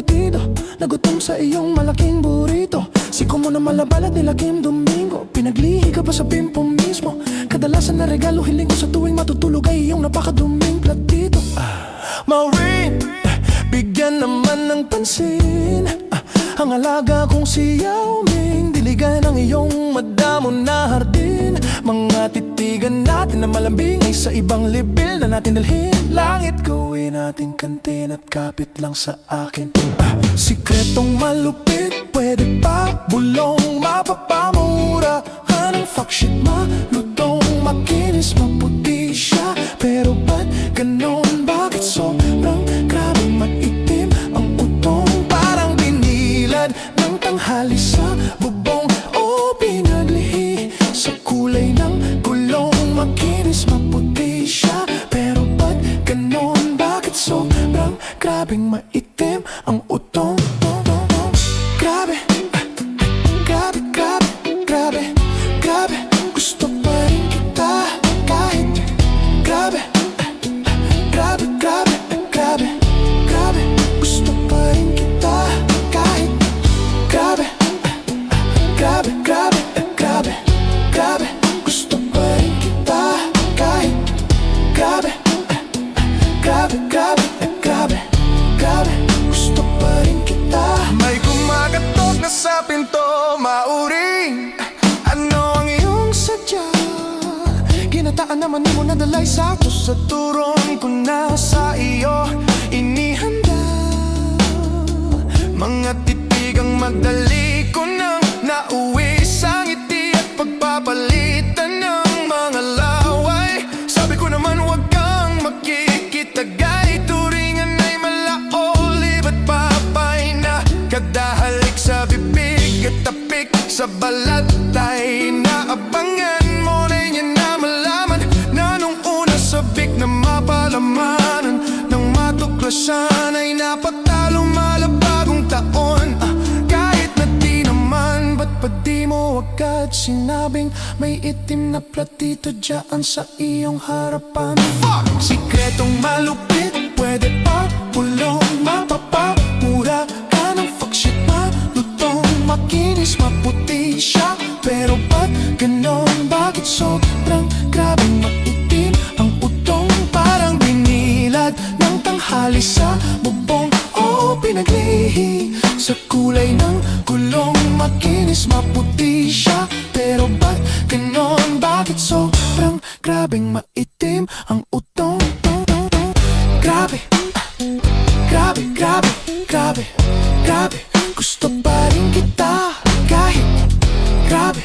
batido, nagutom sa iyong malaking burrito. Siko mo na malabala nila Kim Domingo, pinaglihi ka pa sa pimpo mismo. Kadalasan na regalo hiling ko sa tuwing matutulog ay iyong napakaduming platito. Maureen, bigyan naman ng pansin ang alaga kong si Yao Ming, diligan ang iyong madamo na hardin. Mga titigan natin na malambing ay sa ibang level na natin dalhin. Langit gawin natin kantin at kapit lang sa akin. Sikretong malupit, pwede pa bulong mapapamura. Anong fuck shit, malutong, makinis, maputi siya. Pero ba't ganon, bakit sobrang grabe maitim ang utong? Parang binilad ng tanghali sa bubong o pinaglihi sa kulay ng gulong. Makinis, maputi siya. Pero ba't ganon, bakit sobrang grabeng maitim ang utong? Grabe, grabe, grabe, grabe, grabe. Gusto pa rin kita kahit grabe, grabe, grabe, grabe, grabe. Gusto pa rin kita kahit grabe, grabe, grabe, grabe, grabe. Gusto pa rin kita kahit grabe, grabe, grabe, grabe, grabe. Gusto pa rin kita. May kumakatok na sa pinto, Maureen. Ano ang iyong sadya? Ginataan naman mo na dalay sa ako. Sa turon ko na sa iyo inihanda. Mga titigang magdali ko nang nauwi sa ngiti at pagpapalitan ng mga laway. Sabi ko naman huwag kang makikitagay, turingan ay malaol, iba't papay na kadahalik sa bibig at tapik sa balat ay naabangan mo na yan na malaman na nung una sabik na mapalamanan ng matuklasan ay napatalong malabagong taon. Kahit na di naman, ba't pa di mo agad sinabing may itim na platito dyan sa iyong harapan? Fuck! Sikretong malupit, pwede pa pulong mapapamura ka ng fuck shit, malutong, makinis, maputi siya. Pero ba't ganon, bakit sobrang grabeng maitim ang utong? Parang binilad ng tanghali sa bubong o pinaglihi sa kulay ng gulong. Makinis, maputi siya. Pero ba't ganon, bakit sobrang grabeng maitim ang utong? Grabe, grabe, grabe, grabe, grabe. Gusto pa rin kita kahit grabe,